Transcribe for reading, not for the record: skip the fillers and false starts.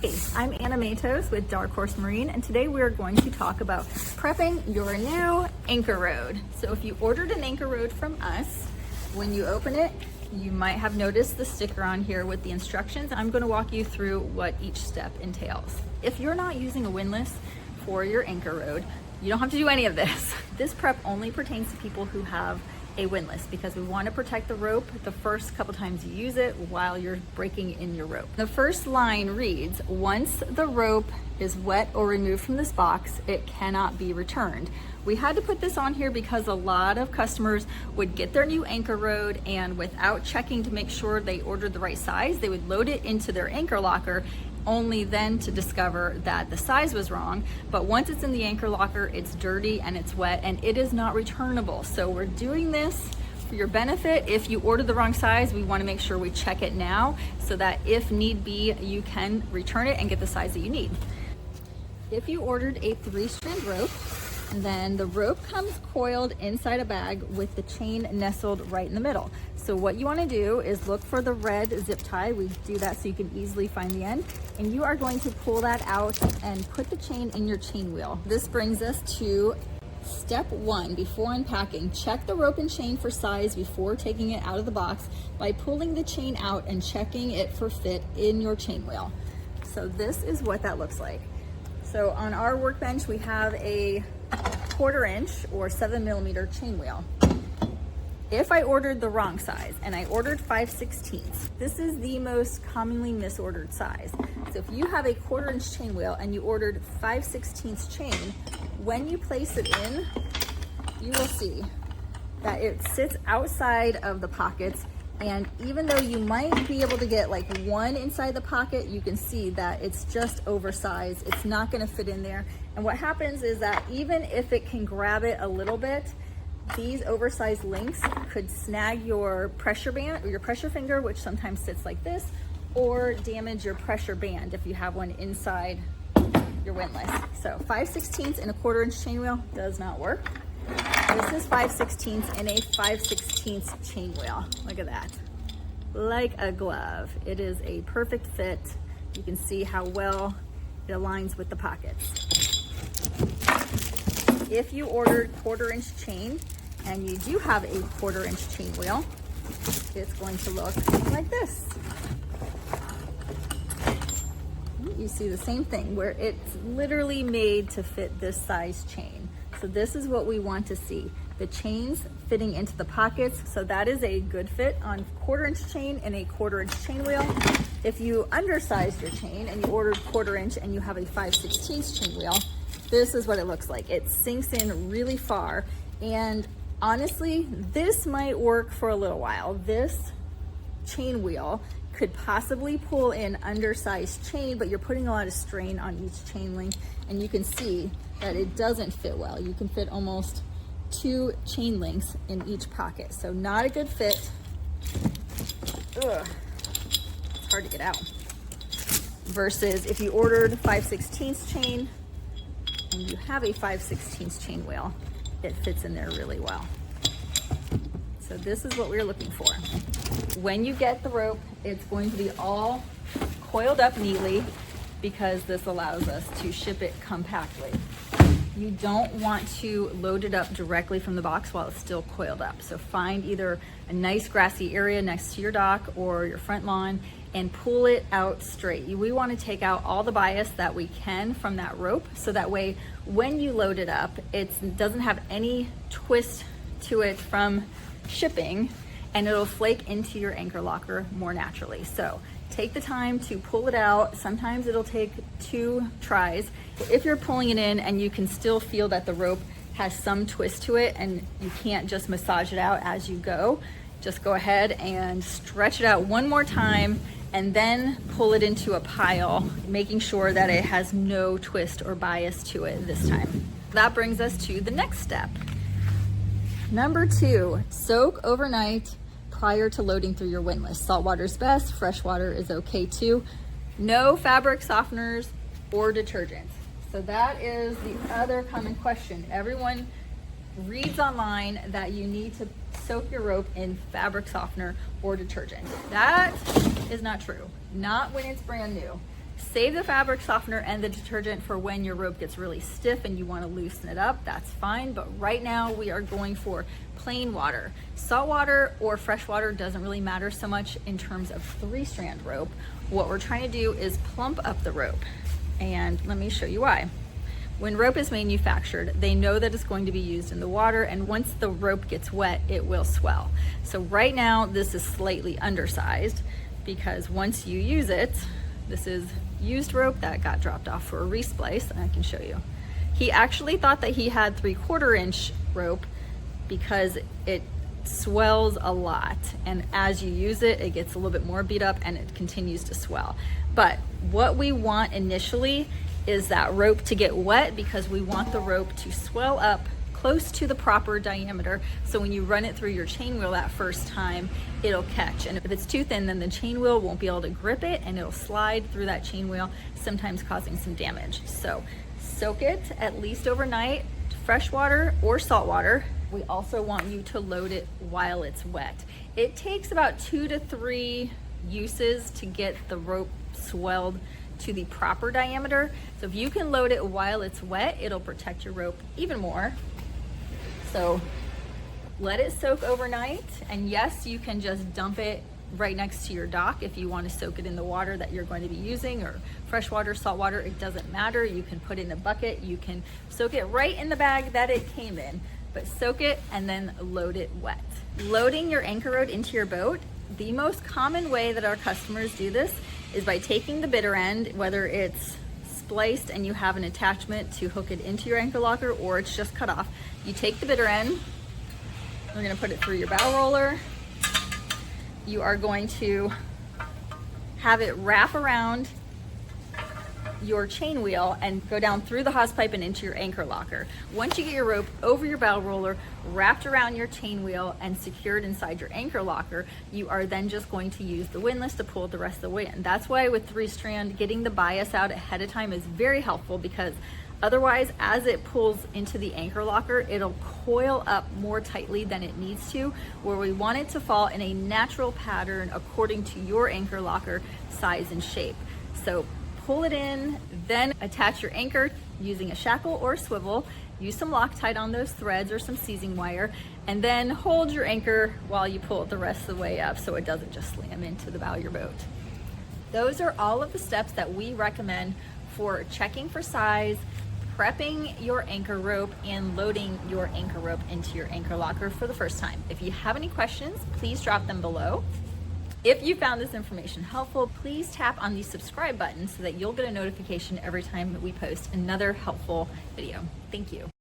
Hey, I'm Anna Matos with Dark Horse Marine, and today we're going to talk about prepping your new anchor rod. So if you ordered an anchor rod from us, when you open it, you might have noticed the sticker on here with the instructions. I'm going to walk you through what each step entails. If you're not using a windlass for your anchor rod, you don't have to do any of this. This prep only pertains to people who have a windlass because we want to protect the rope the first couple times you use it while you're breaking in your rope. The first line reads, once the rope is wet or removed from this box, it cannot be returned. We had to put this on here because a lot of customers would get their new anchor rod and without checking to make sure they ordered the right size, they would load it into their anchor locker only then to discover that the size was wrong. But once it's in the anchor locker, it's dirty and it's wet and it is not returnable. So we're doing this for your benefit. If you ordered the wrong size, we want to make sure we check it now so that if need be, you can return it and get the size that you need. If you ordered a 3-strand rope, then the rope comes coiled inside a bag with the chain nestled right in the middle. So what you want to do is look for the red zip tie. We do that so you can easily find the end. And you are going to pull that out and put the chain in your chain wheel. This brings us to step 1 before unpacking. Check the rope and chain for size before taking it out of the box by pulling the chain out and checking it for fit in your chain wheel. So this is what that looks like. So on our workbench, we have a 1/4 inch or 7mm chain wheel. If I ordered the wrong size and I ordered 5/16, this is the most commonly misordered size. So if you have a 1/4 inch chain wheel and you ordered 5/16 chain, when you place it in, you will see that it sits outside of the pockets. And even though you might be able to get like one inside the pocket, you can see that it's just oversized. It's not going to fit in there. And what happens is that even if it can grab it a little bit, these oversized links could snag your pressure band or your pressure finger, which sometimes sits like this, or damage your pressure band if you have one inside your windlass. So 5/16 in a 1/4 inch chain wheel does not work. This is 5/16 in a 5/16 chain wheel. Look at that. Like a glove. It is a perfect fit. You can see how well it aligns with the pockets. If you ordered 1/4 inch chain and you do have a 1/4 inch chain wheel, it's going to look like this. You see the same thing where it's literally made to fit this size chain. So this is what we want to see. The chains fitting into the pockets. So that is a good fit on 1/4 inch chain and a 1/4 inch chain wheel. If you undersized your chain and you ordered 1/4 inch and you have a 5/16 chain wheel, this is what it looks like. It sinks in really far. And honestly, this might work for a little while. This chain wheel could possibly pull in undersized chain, but you're putting a lot of strain on each chain link, and you can see that it doesn't fit well. You can fit almost 2 chain links in each pocket, so not a good fit. Ugh. It's hard to get out. Versus if you ordered 5/16 chain and you have a 5/16 chain wheel, it fits in there really well. So this is what we're looking for. When you get the rope, it's going to be all coiled up neatly because this allows us to ship it compactly. You don't want to load it up directly from the box while it's still coiled up. So find either a nice grassy area next to your dock or your front lawn and pull it out straight. We want to take out all the bias that we can from that rope so that way when you load it up, it doesn't have any twist to it from shipping, and it'll flake into your anchor locker more naturally. So take the time to pull it out. Sometimes it'll take 2 tries. If you're pulling it in and you can still feel that the rope has some twist to it and you can't just massage it out as you go, just go ahead and stretch it out one more time and then pull it into a pile, making sure that it has no twist or bias to it this time. That brings us to the next step. Number 2, soak overnight prior to loading through your windlass. Salt water is best, fresh water is okay too. No fabric softeners or detergents. So that is the other common question. Everyone reads online that you need to soak your rope in fabric softener or detergent. That is not true. Not when it's brand new. Save the fabric softener and the detergent for when your rope gets really stiff and you want to loosen it up, that's fine. But right now we are going for plain water. Salt water or fresh water doesn't really matter so much in terms of 3-strand rope. What we're trying to do is plump up the rope. And let me show you why. When rope is manufactured, they know that it's going to be used in the water, and once the rope gets wet, it will swell. So right now, this is slightly undersized because once you use it, this is used rope that got dropped off for a resplice, and I can show you. He actually thought that he had 3/4 inch rope because it swells a lot, and as you use it, it gets a little bit more beat up and it continues to swell. But what we want initially is that rope to get wet, because we want the rope to swell up close to the proper diameter, so when you run it through your chain wheel that first time, it'll catch. And if it's too thin, then the chain wheel won't be able to grip it and it'll slide through that chain wheel, sometimes causing some damage. So soak it at least overnight, fresh water or salt water. We also want you to load it while it's wet. It takes about 2 to 3 uses to get the rope swelled to the proper diameter. So if you can load it while it's wet, it'll protect your rope even more. So let it soak overnight, and yes, you can just dump it right next to your dock if you want to soak it in the water that you're going to be using, or fresh water, salt water, it doesn't matter. You can put it in a bucket, you can soak it right in the bag that it came in, but soak it and then load it wet. Loading your anchor rod into your boat, the most common way that our customers do this is by taking the bitter end, whether it's spliced and you have an attachment to hook it into your anchor locker or it's just cut off. You take the bitter end, we're gonna put it through your bow roller. You are going to have it wrap around your chain wheel and go down through the hose pipe and into your anchor locker. Once you get your rope over your bow roller, wrapped around your chain wheel and secured inside your anchor locker, you are then just going to use the windlass to pull it the rest of the way in. That's why with 3-strand, getting the bias out ahead of time is very helpful, because otherwise, as it pulls into the anchor locker, it'll coil up more tightly than it needs to, where we want it to fall in a natural pattern according to your anchor locker size and shape. So pull it in, then attach your anchor using a shackle or a swivel. Use some Loctite on those threads or some seizing wire, and then hold your anchor while you pull it the rest of the way up so it doesn't just slam into the bow of your boat. Those are all of the steps that we recommend for checking for size, prepping your anchor rope, and loading your anchor rope into your anchor locker for the first time. If you have any questions, please drop them below. If you found this information helpful, please tap on the subscribe button so that you'll get a notification every time that we post another helpful video. Thank you.